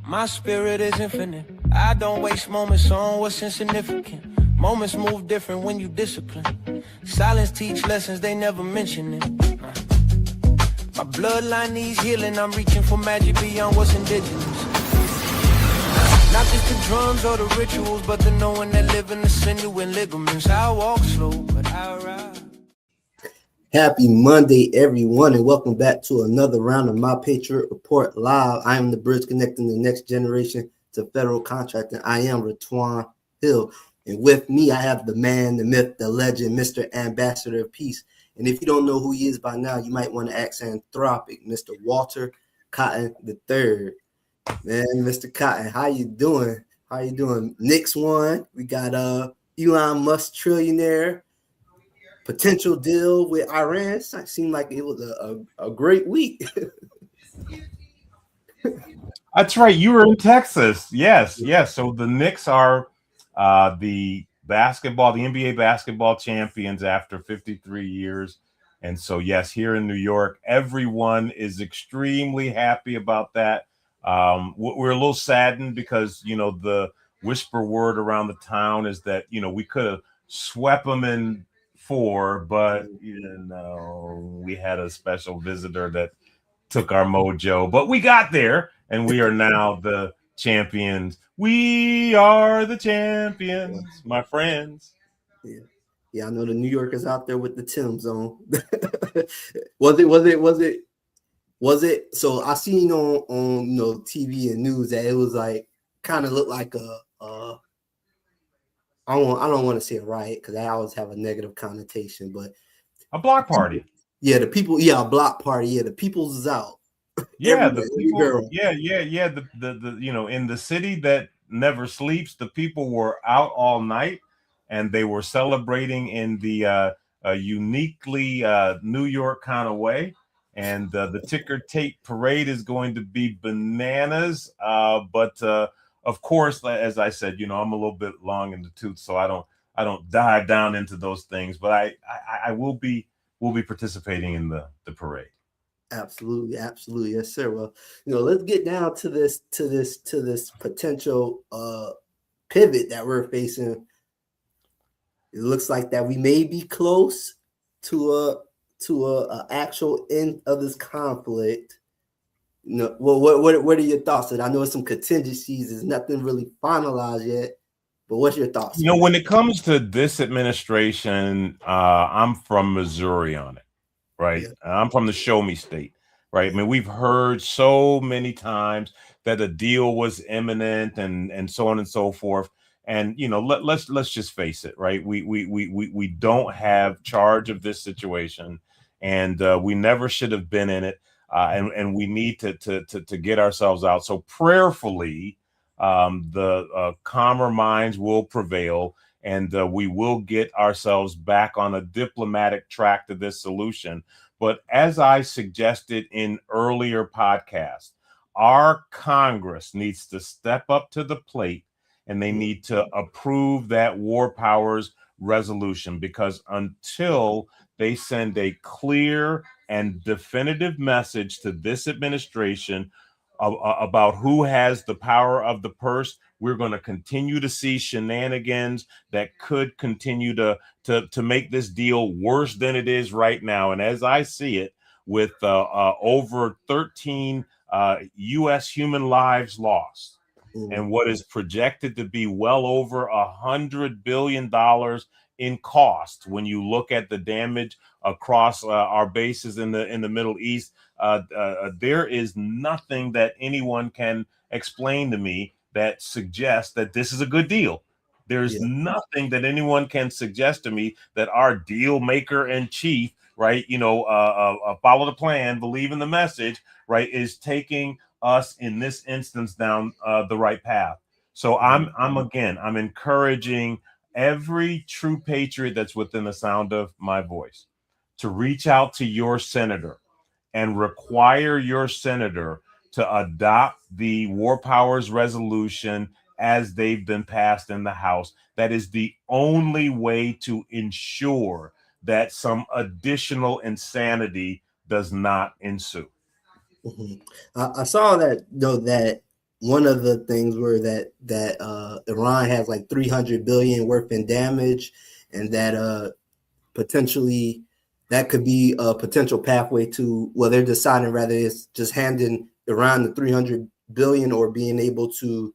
My spirit is infinite. I don't waste moments on what's insignificant. Moments move different when you discipline. Silence teach lessons they never mention it. My bloodline needs healing. I'm reaching for magic beyond what's indigenous. Not just the drums or the rituals, but the knowing that live in the sinew and ligaments. I walk slow, but I ride. Happy Monday, everyone, and welcome back to another round of My Patriot Report Live. I am the bridge connecting the next generation to federal contracting. I am Ratwan Hill, and with me, I have the man, the myth, the legend, Mr. Ambassador of Peace. And if you don't know who he is by now, you might want to ask Anthropic, Mr. Walter Cotton III. Man, Mr. Cotton, how you doing? How you doing? Knicks won. We got Elon Musk trillionaire. Potential deal with Iran. It seemed like it was a great week. That's right. You were in Texas. Yes. So the Knicks are the NBA basketball champions after 53 years. And so, yes, here in New York, everyone is extremely happy about that. We're a little saddened because, the whisper word around the town is that, we could have swept them in 4, but we had a special visitor that took our mojo, but we got there and we are now the champions. We are the champions, my friends. Yeah, I know the New Yorkers out there with the Timbs on. Was it? So I seen on TV and news that it was like kind of looked like I don't want to say a riot because I always have a negative connotation, but a block party. Yeah, the people. Yeah, a block party. Yeah, the people's is out. Yeah, the people. Yeah. The in the city that never sleeps, the people were out all night, and they were celebrating in the uniquely New York kind of way. And the ticker tape parade is going to be bananas. But of course, as I said, I'm a little bit long in the tooth, so I don't dive down into those things. But I will be participating in the parade. Absolutely, yes, sir. Well, let's get down to this potential pivot that we're facing. It looks like that we may be close to a actual end of this conflict. Well, what are your thoughts? And I know it's some contingencies. There's nothing really finalized yet, but what's your thoughts? When it comes to this administration, I'm from Missouri on it. Right. Yeah. I'm from the show me state. Right. I mean, we've heard so many times that a deal was imminent and so on and so forth. And, let's just face it. Right. We don't have charge of this situation, and we never should have been in it. And we need to get ourselves out. So prayerfully, the calmer minds will prevail. And we will get ourselves back on a diplomatic track to this solution. But as I suggested in earlier podcasts, our Congress needs to step up to the plate, and they need to approve that war powers resolution, because until they send a clear and definitive message to this administration about who has the power of the purse, we're going to continue to see shenanigans that could continue to make this deal worse than it is right now. And as I see it, with over 13 U.S. human lives lost, and what is projected to be well over $100 billion in cost, when you look at the damage across our bases in the Middle East, there is nothing that anyone can explain to me that suggests that this is a good deal. There's nothing that anyone can suggest to me that our deal maker in chief, right, follow the plan, believe in the message, right, is taking us in this instance down the right path. So I'm encouraging every true patriot that's within the sound of my voice to reach out to your senator and require your senator to adopt the war powers resolution as they've been passed in the House. That is the only way to ensure that some additional insanity does not ensue. Mhm. I saw that though that one of the things were that Iran has like 300 billion worth in damage, and that potentially that could be a potential pathway to, well, they're deciding rather it's just handing Iran the 300 billion or being able to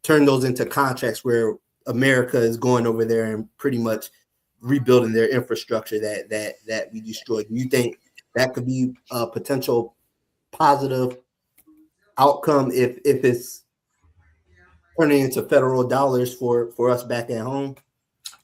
turn those into contracts where America is going over there and pretty much rebuilding their infrastructure that we destroyed. Do you think that could be a potential positive outcome if it's turning into federal dollars for us back at home?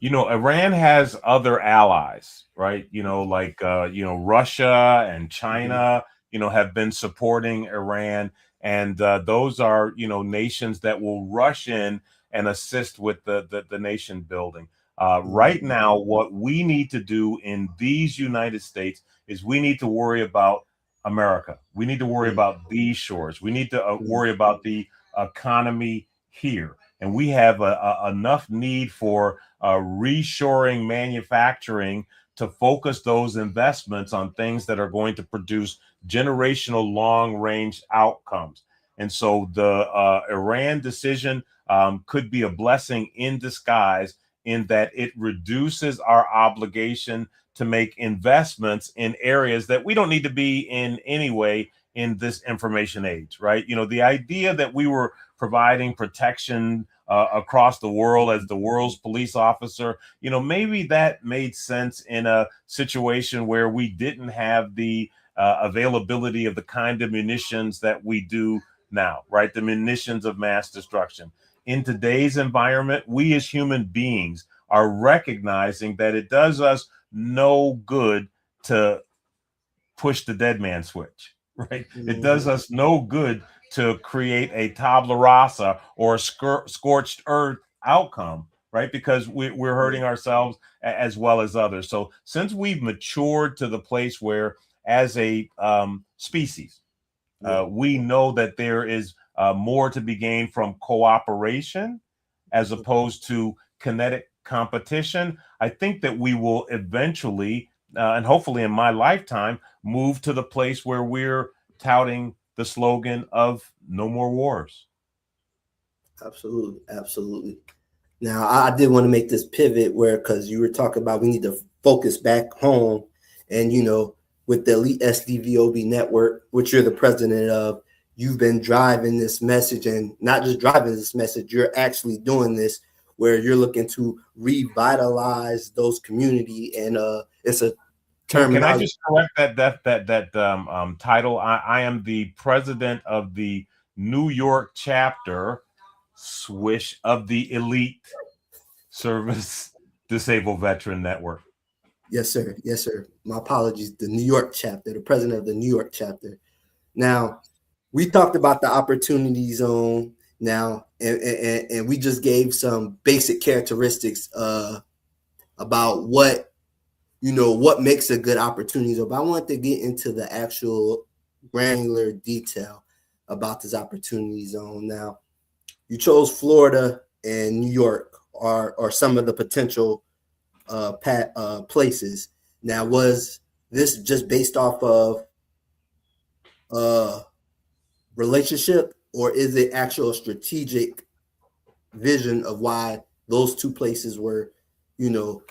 You know, Iran has other allies, right? You know, like Russia and Mm-hmm. China, have been supporting Iran, and those are nations that will rush in and assist with the nation building. Right now, what we need to do in these United States is we need to worry about America. We need to worry about these shores. We need to worry about the economy here, and we have enough need for reshoring manufacturing to focus those investments on things that are going to produce generational long range outcomes. And so the Iran decision could be a blessing in disguise in that it reduces our obligation to make investments in areas that we don't need to be in anyway in this information age, right? The idea that we were providing protection across the world as the world's police officer, maybe that made sense in a situation where we didn't have the availability of the kind of munitions that we do now, right? The munitions of mass destruction. In today's environment, we as human beings are recognizing that it does us no good to push the dead man switch, right? It does us no good to create a tabula rasa or a scorched earth outcome, right? Because we're hurting ourselves as well as others. So since we've matured to the place where, as a species, we know that there is more to be gained from cooperation as opposed to kinetic competition, I think that we will eventually, and hopefully in my lifetime, move to the place where we're touting the slogan of no more wars. Absolutely, absolutely. Now, I did want to make this pivot where, because you were talking about we need to focus back home, and with the Elite SDVOB network, which you're the president of, you've been driving this message, and not just driving this message, you're actually doing this where you're looking to revitalize those community, and it's a Can I terminology. just correct that title? I am the president of the New York chapter, swish, of the Elite Service Disabled Veteran Network. Yes, sir. Yes, sir. My apologies. The New York chapter, the president of the New York chapter. Now, we talked about the opportunity zone now, and we just gave some basic characteristics about what makes a good opportunity zone. But I want to get into the actual granular detail about this opportunity zone. Now, you chose Florida and New York are some of the potential places. Now, was this just based off of relationship, or is it actual strategic vision of why those two places were, the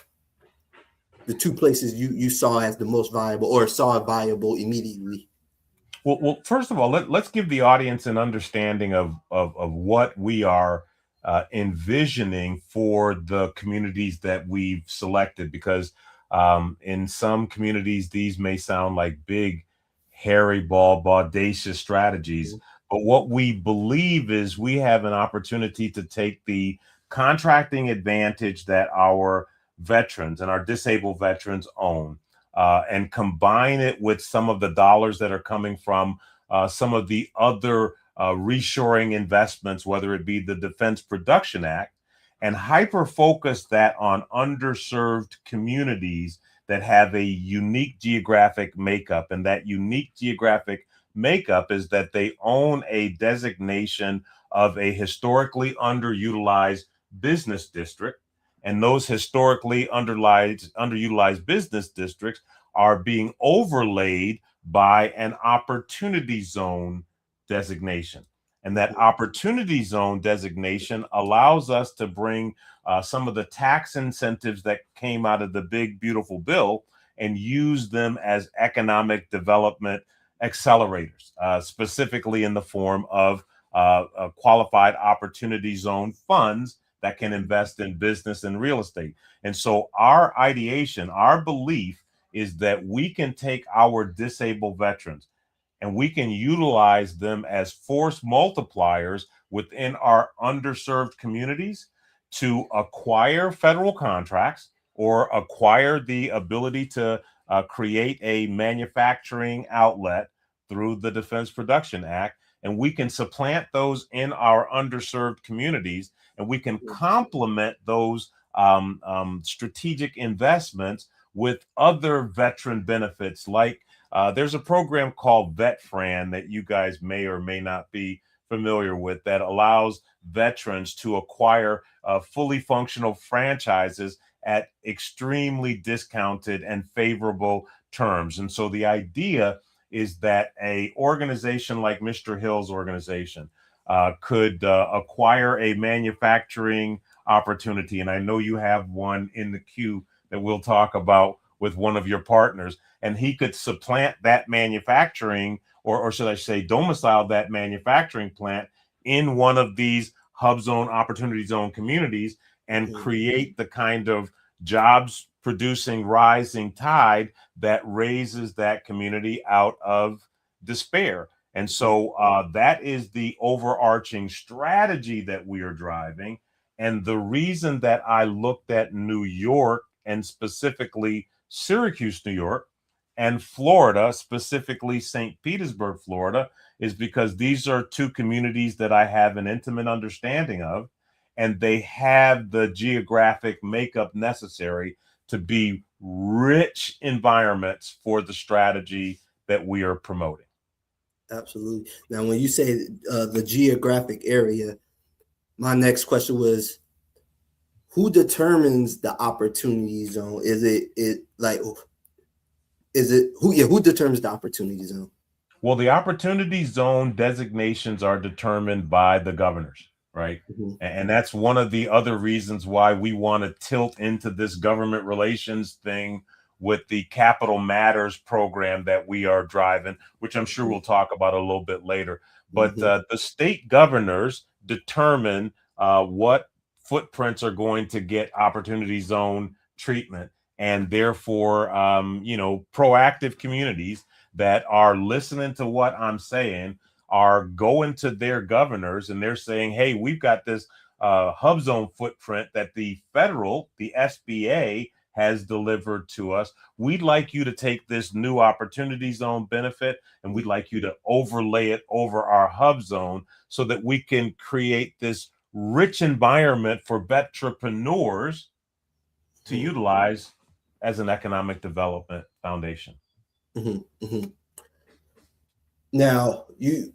two places you saw as the most viable, or saw viable immediately? Well, first of all, let's give the audience an understanding of what we are envisioning for the communities that we've selected, because in some communities these may sound like big, hairy ball, audacious strategies. But what we believe is we have an opportunity to take the contracting advantage that our veterans and our disabled veterans own, and combine it with some of the dollars that are coming from some of the other reshoring investments, whether it be the Defense Production Act, and hyper focus that on underserved communities that have a unique geographic makeup. And that unique geographic makeup is that they own a designation of a historically underutilized business district, and those historically underutilized business districts are being overlaid by an opportunity zone designation. And that opportunity zone designation allows us to bring some of the tax incentives that came out of the big, beautiful bill and use them as economic development accelerators, specifically in the form of qualified opportunity zone funds that can invest in business and real estate. And so our ideation, our belief is that we can take our disabled veterans and we can utilize them as force multipliers within our underserved communities to acquire federal contracts or acquire the ability to create a manufacturing outlet through the Defense Production Act. And we can supplant those in our underserved communities, and we can complement those strategic investments with other veteran benefits. Like there's a program called VetFran that you guys may or may not be familiar with that allows veterans to acquire fully functional franchises at extremely discounted and favorable terms. And so the idea is that a organization like Mr. Hill's organization could acquire a manufacturing opportunity. And I know you have one in the queue that we'll talk about with one of your partners. And he could supplant that manufacturing, or should I say domicile that manufacturing plant in one of these hub zone, opportunity zone communities and create the kind of jobs producing rising tide that raises that community out of despair. And so that is the overarching strategy that we are driving. And the reason that I looked at New York and specifically Syracuse, New York, and Florida, specifically St. Petersburg, Florida, is because these are two communities that I have an intimate understanding of, and they have the geographic makeup necessary to be rich environments for the strategy that we are promoting. Absolutely. Now, when you say the geographic area, my next question was, who determines the opportunity zone? Who determines the opportunity zone? Well, the opportunity zone designations are determined by the governors, right? And that's one of the other reasons why we want to tilt into this government relations thing with the Capital Matters program that we are driving, which I'm sure we'll talk about a little bit later. But the state governors determine what footprints are going to get opportunity zone treatment. And therefore, proactive communities that are listening to what I'm saying are going to their governors and they're saying, hey, we've got this hub zone footprint that the SBA has delivered to us. We'd like you to take this new opportunity zone benefit and we'd like you to overlay it over our hub zone so that we can create this rich environment for vetrepreneurs to utilize as an economic development foundation. Now, you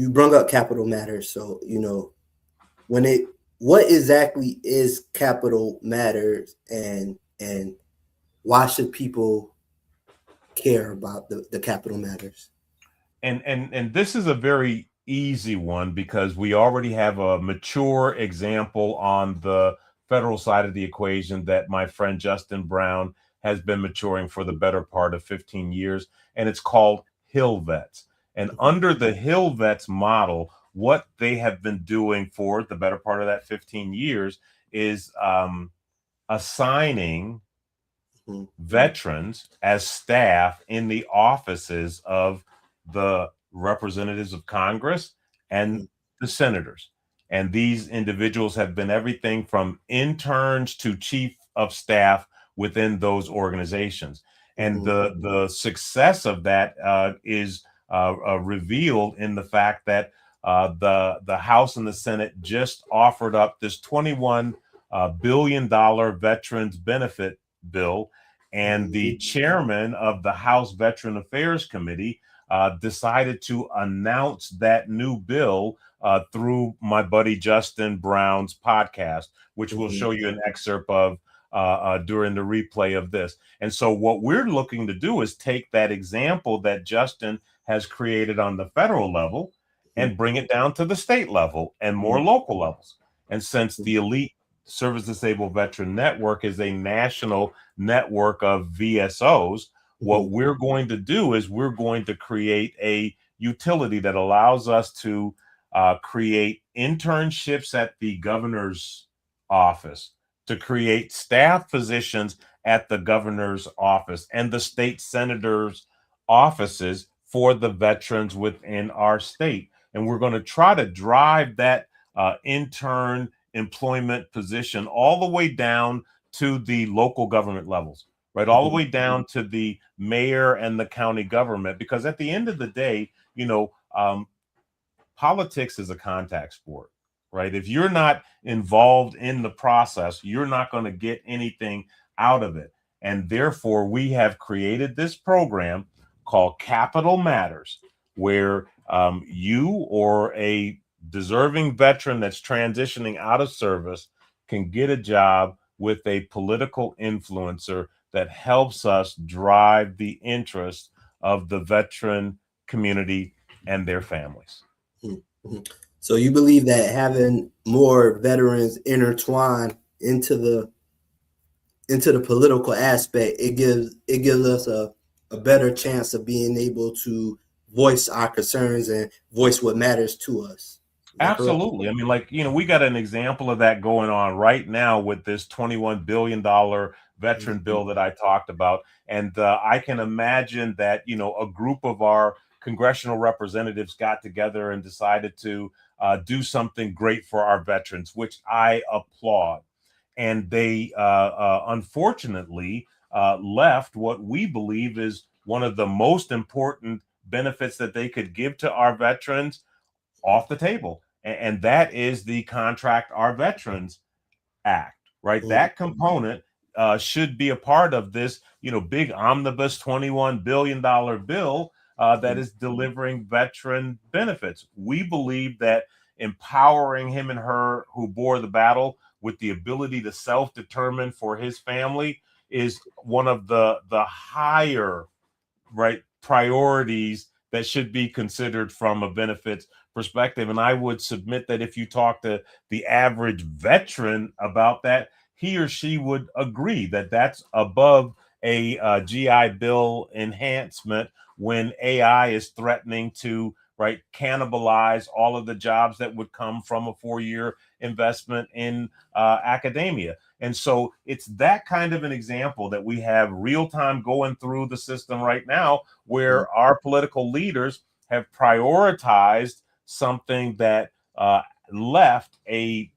brought up Capital Matters. So, what exactly is Capital Matters and why should people care about the Capital Matters? And this is a very easy one because we already have a mature example on the federal side of the equation that my friend Justin Brown has been maturing for the better part of 15 years, and it's called Hill Vets. And under the Hill Vets model, what they have been doing for the better part of that 15 years is assigning veterans as staff in the offices of the representatives of Congress and the senators. And these individuals have been everything from interns to chief of staff within those organizations. And the success of that is revealed in the fact that the House and the Senate just offered up this $21 billion veterans benefit bill. And the chairman of the House Veteran Affairs Committee decided to announce that new bill through my buddy Justin Brown's podcast, which we'll show you an excerpt of during the replay of this. And so what we're looking to do is take that example that Justin has created on the federal level and bring it down to the state level and more local levels. And since the Elite Service Disabled Veteran Network is a national network of VSOs, what we're going to do is we're going to create a utility that allows us to create internships at the governor's office, to create staff positions at the governor's office and the state senators' offices for the veterans within our state. And we're going to try to drive that intern employment position all the way down to the local government levels, right? All the way down to the mayor and the county government, because at the end of the day, politics is a contact sport, right? If you're not involved in the process, you're not going to get anything out of it. And therefore, we have created this program called Capital Matters, where you or a deserving veteran that's transitioning out of service can get a job with a political influencer that helps us drive the interests of the veteran community and their families. So you believe that having more veterans intertwined into the political aspect, it gives us a better chance of being able to voice our concerns and voice what matters to us. Absolutely. I mean, we got an example of that going on right now with this $21 billion veteran bill that I talked about. And I can imagine that, a group of our congressional representatives got together and decided to do something great for our veterans, which I applaud. And they unfortunately left what we believe is one of the most important benefits that they could give to our veterans off the table. And that is the Contract Our Veterans Act, right? That component should be a part of this, big omnibus $21 billion bill that is delivering veteran benefits. We believe that empowering him and her who bore the battle with the ability to self-determine for his family is one of the higher, right, priorities that should be considered from a benefits perspective. And I would submit that if you talk to the average veteran about that, he or she would agree that that's above a GI Bill enhancement when AI is threatening to, right, cannibalize all of the jobs that would come from a 4-year investment in academia. And so it's that kind of an example that we have real time going through the system right now, where our political leaders have prioritized something that left a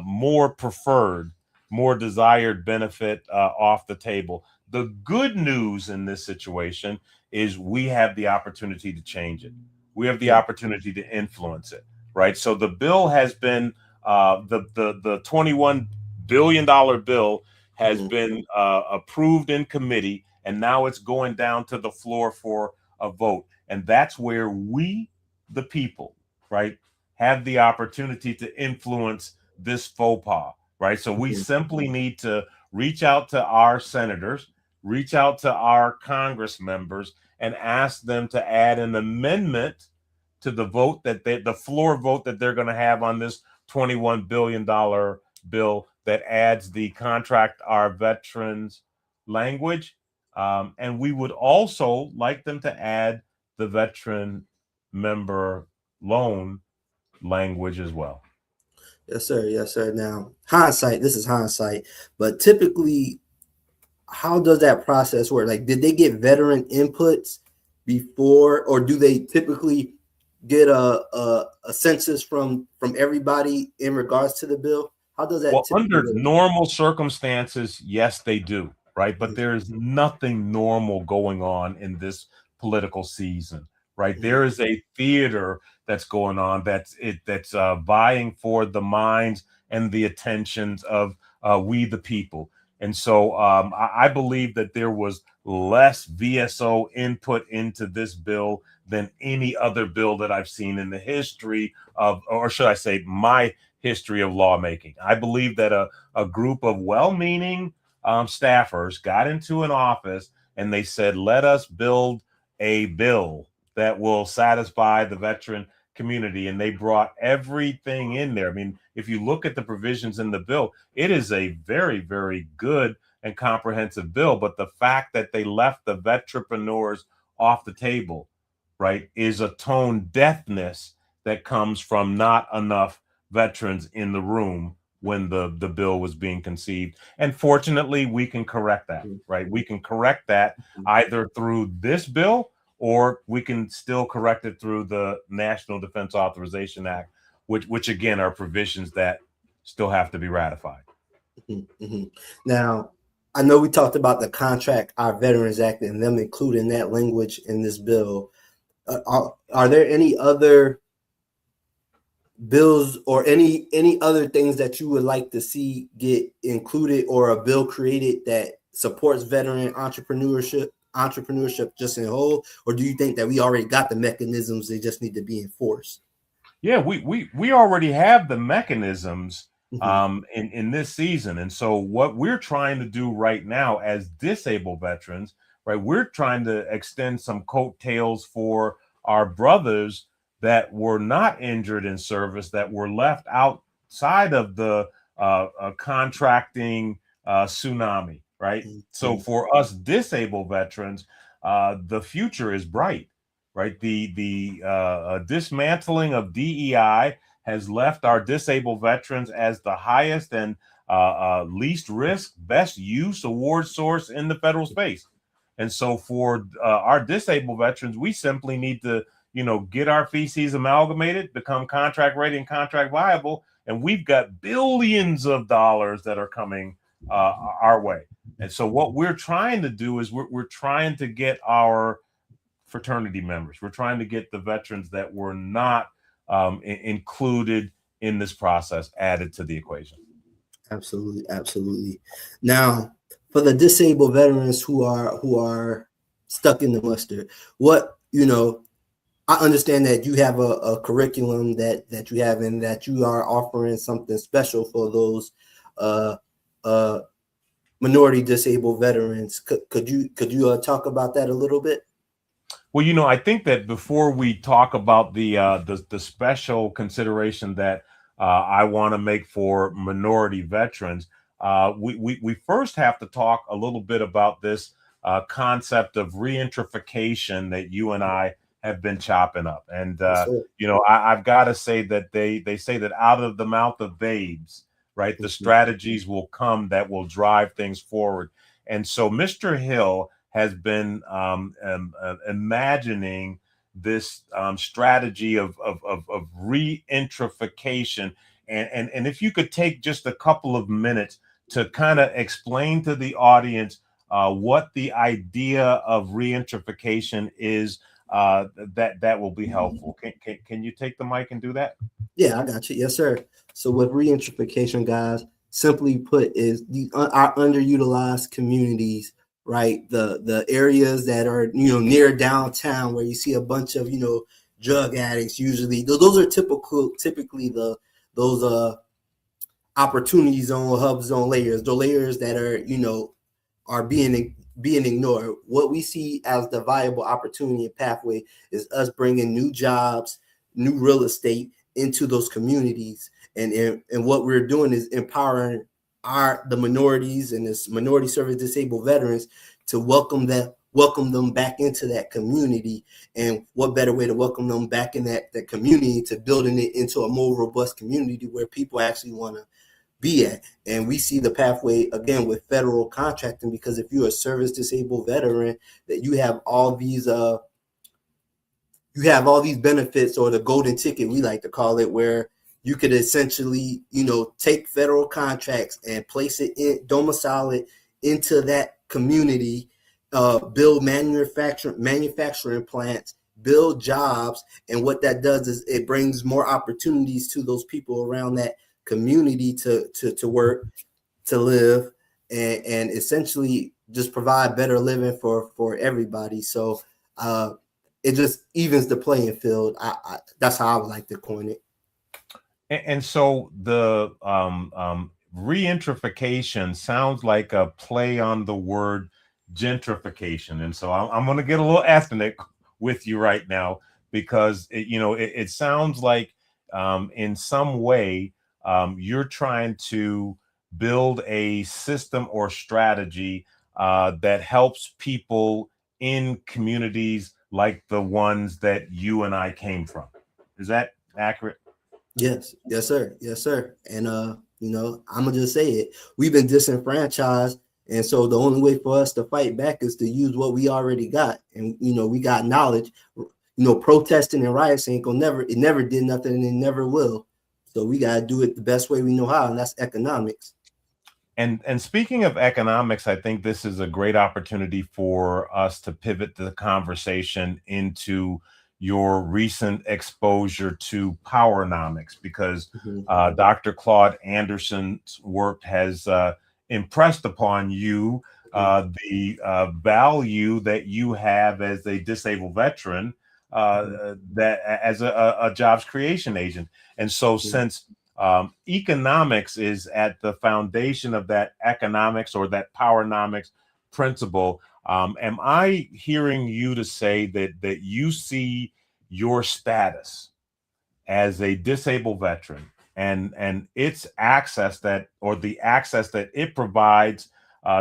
more preferred, more desired benefit off the table. The good news in this situation is we have the opportunity to change it. We have the opportunity to influence it, right? So the bill has been the $21 billion bill has been approved in committee, and now it's going down to the floor for a vote. And that's where we, the people, right, have the opportunity to influence this faux pas, right? So we simply need to reach out to our senators, reach out to our Congress members, and ask them to add an amendment to the vote that the floor vote that they're going to have on this $21 billion bill that adds the Contract Our Veterans language. And we would also like them to add the veteran member loan language as well. Yes, sir. Yes, sir. Now, this is hindsight, but typically, how does that process work? Like, did they get veteran inputs before, or do they typically get a census from everybody in regards to the bill? How does that? Well, under normal circumstances, yes, they do, right? But there's nothing normal going on in this political season, right? There is a theater that's going on that's vying for the minds and the attentions of we the people. And so I believe that there was less VSO input into this bill than any other bill that I've seen in the history of, or should I say, my history of lawmaking. I believe that a group of well-meaning staffers got into an office and they said, let us build a bill that will satisfy the veteran community. And they brought everything in there. I mean, if you look at the provisions in the bill, it is a very, very good and comprehensive bill. But the fact that they left the vetrepreneurs off the table, right, is a tone deafness that comes from not enough veterans in the room when the bill was being conceived. And fortunately, we can correct that, right? We can correct that either through this bill, or we can still correct it through the National Defense Authorization Act, which again are provisions that still have to be ratified. Mm-hmm. Now, I know we talked about the Contract Our Veterans Act and them including that language in this bill. Are there any other bills or any other things that you would like to see get included, or a bill created that supports veteran entrepreneurship just in whole? Or do you think that we already got the mechanisms, they just need to be enforced? Yeah, we already have the mechanisms in this season. And so what we're trying to do right now as disabled veterans, right, we're trying to extend some coattails for our brothers that were not injured in service, that were left outside of the contracting tsunami, right? So for us disabled veterans, the future is bright, right? The dismantling of DEI has left our disabled veterans as the highest and least risk, best use award source in the federal space. And so for our disabled veterans, we simply need to, get our feces amalgamated, become contract ready and contract viable. And we've got billions of dollars that are coming our way. And so what we're trying to do is we're trying to get our fraternity members, we're trying to get the veterans that were not included in this process added to the equation. Absolutely. Absolutely. Now, for the disabled veterans who are stuck in the mustard, I understand that you have a curriculum that you have, and that you are offering something special for those minority disabled veterans. Could you talk about that a little bit? Well, I think that before we talk about the special consideration that I want to make for minority veterans, we first have to talk a little bit about this concept of reentrophication that you and I have been chopping up. And I've got to say that they say that out of the mouth of babes, right, the strategies will come that will drive things forward. And so Mr. Hill has been imagining this strategy of reentrophication. And if you could take just a couple of minutes to kind of explain to the audience what the idea of reentrophication is, that will be helpful. Can you take the mic and do that? Yeah, I got you. Yes, sir. So what reentrophication, guys, simply put, is our underutilized communities, right? The areas that are, near downtown, where you see a bunch of, drug addicts. Usually those are typically those opportunity zone, hub zone layers, the layers that are being ignored. What we see as the viable opportunity and pathway is us bringing new jobs, new real estate into those communities. And what we're doing is empowering the minorities and this minority service disabled veterans to welcome them back into that community. And what better way to welcome them back in that community to building it into a more robust community where people actually want to be at. And we see the pathway again with federal contracting, because if you're a service disabled veteran, that you have all these benefits, or the golden ticket, we like to call it, where you could essentially, take federal contracts and place it in, domicile it into that community, build manufacturing plants, build jobs. And what that does is it brings more opportunities to those people around that community to work, to live, and essentially just provide better living for everybody. So it just evens the playing field. That's how I would like to coin it. And so the regentrification sounds like a play on the word gentrification. And so I'm going to get a little ethnic with you right now, because it sounds like in some way you're trying to build a system or strategy that helps people in communities like the ones that you and I came from. Is that accurate? Yes, yes, sir. Yes, sir. And I'm gonna just say it. We've been disenfranchised, and so the only way for us to fight back is to use what we already got. And we got knowledge. Protesting and riots ain't gonna it never did nothing, and it never will. So we gotta do it the best way we know how, and that's economics. And speaking of economics, I think this is a great opportunity for us to pivot the conversation into your recent exposure to powernomics, because Dr. Claude Anderson's work has impressed upon you the value that you have as a disabled veteran, that as a jobs creation agent. And so since economics is at the foundation of that economics or that powernomics principle, am I hearing you to say that you see your status as a disabled veteran and its access that, or the access that it provides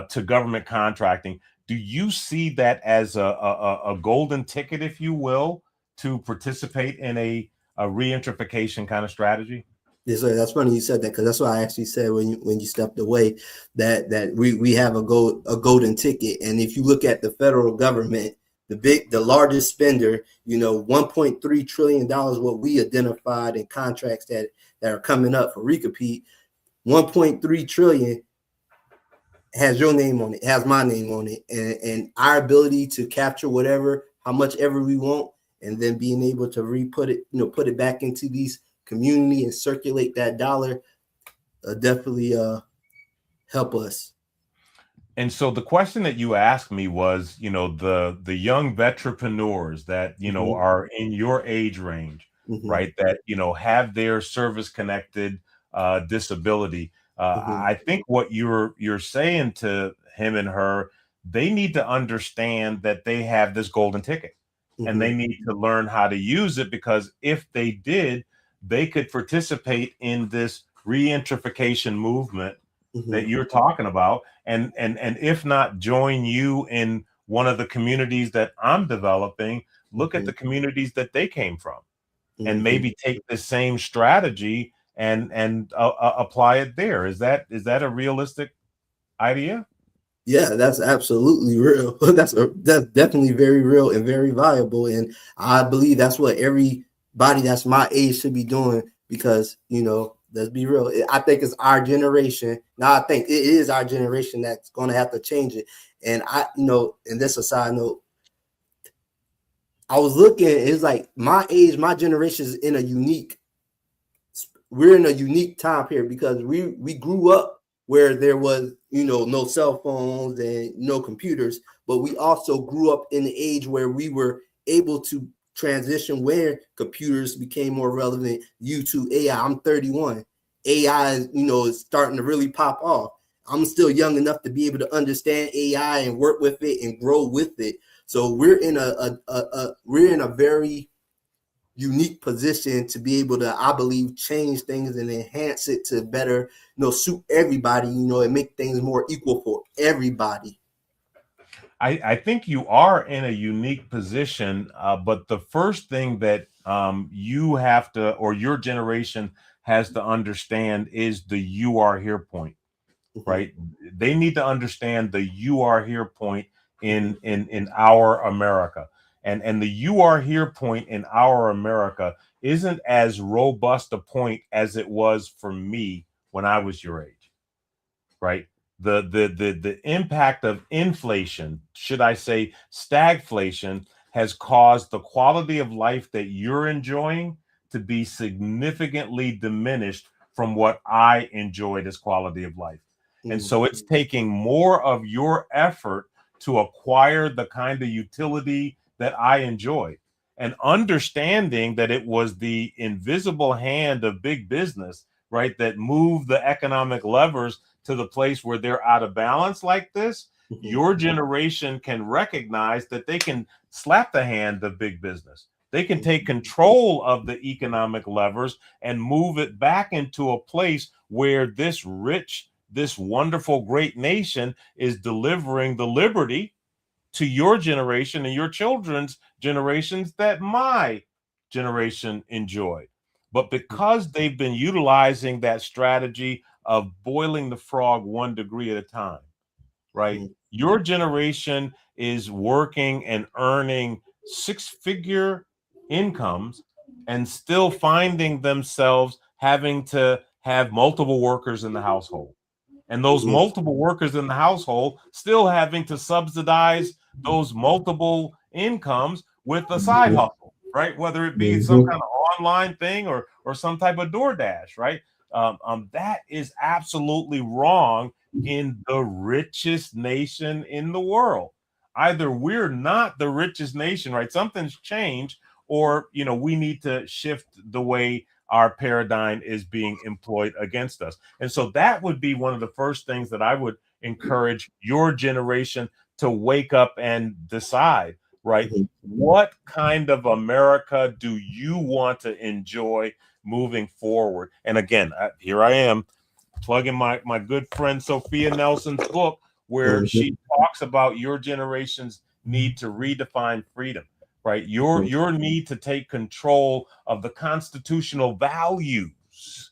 to government contracting? Do you see that as a golden ticket, if you will, to participate in a regentrification kind of strategy? Yes, sir. That's funny you said that, because that's what I actually said when you stepped away, that we have a golden ticket. And if you look at the federal government, the largest spender, $1.3 trillion, what we identified in contracts that are coming up for recompete, 1.3 trillion has your name on it, has my name on it, and our ability to capture how much ever we want, and then being able to put it back into these community and circulate that dollar, definitely help us. And so the question that you asked me was, the young veterpreneurs that, are in your age range, right? That, have their service connected disability. I think what you're saying to him and her, they need to understand that they have this golden ticket, and they need to learn how to use it, because if they did, they could participate in this regentrification movement that you're talking about, and if not join you in one of the communities that I'm developing, look at the communities that they came from, and maybe take the same strategy and apply it there. Is that a realistic idea? Yeah, that's absolutely real. That's definitely very real and very viable. And I believe that's what everybody that's my age should be doing, because, let's be real. I think it's our generation. Now, I think it is our generation that's going to have to change it. And and this is a side note, I was looking, it's like my age, my generation is we're in a unique time here, because we grew up where there was, no cell phones and no computers, but we also grew up in the age where we were able to transition, where computers became more relevant. YouTube, AI. I'm 31. AI is starting to really pop off. I'm still young enough to be able to understand AI and work with it and grow with it. So we're in a very unique position to be able to, I believe, change things and enhance it to better, suit everybody, and make things more equal for everybody. I think you are in a unique position, but the first thing that you have to, or your generation has to understand, is the "you are here" point, right? They need to understand the "you are here" point in our America, and the "you are here" point in our America isn't as robust a point as it was for me when I was your age, right? The impact of inflation, should I say stagflation, has caused the quality of life that you're enjoying to be significantly diminished from what I enjoyed as quality of life. And so it's taking more of your effort to acquire the kind of utility that I enjoy. and understanding that it was the invisible hand of big business, right, that moved the economic levers to the place where they're out of balance like this. Your generation can recognize that they can slap the hand of big business. They can take control of the economic levers and move it back into a place where this rich, this wonderful, great nation is delivering the liberty to your generation and your children's generations that my generation enjoyed. But because they've been utilizing that strategy of boiling the frog 1 degree at a time, right? Your generation is working and earning 6-figure incomes and still finding themselves having to have multiple workers in the household. And those multiple workers in the household still having to subsidize those multiple incomes with a side hustle, right? Whether it be some kind of online thing or some type of DoorDash, right? That is absolutely wrong in the richest nation in the world. Either we're not the richest nation, right? Something's changed, or we need to shift the way our paradigm is being employed against us. And so that would be one of the first things that I would encourage your generation to wake up and decide, right? What kind of America do you want to enjoy moving forward? And again, here I am plugging my good friend Sophia Nelson's book, where she talks about your generation's need to redefine freedom, right? Your need to take control of the constitutional values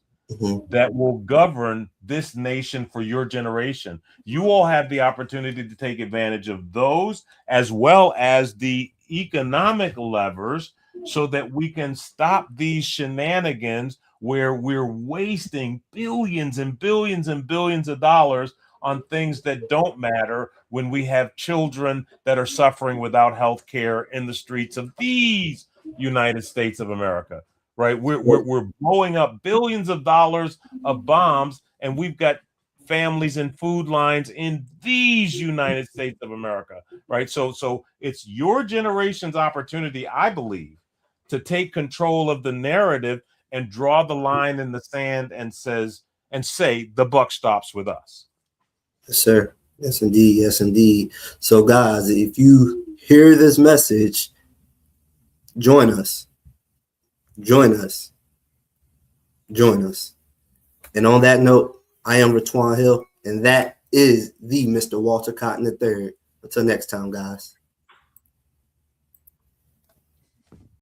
that will govern this nation for your generation. You all have the opportunity to take advantage of those, as well as the economic levers, so that we can stop these shenanigans where we're wasting billions and billions and billions of dollars on things that don't matter, when we have children that are suffering without health care in the streets of these United States of America, right? We're blowing up billions of dollars of bombs, and we've got families and food lines in these United States of America, right? So it's your generation's opportunity, I believe, to take control of the narrative and draw the line in the sand and say the buck stops with us. Yes, sir. Yes, indeed. Yes, indeed. So, guys, if you hear this message, join us. Join us. Join us. And on that note, I am Retwan Hill, and that is the Mr. Walter Cotton III. Until next time, guys.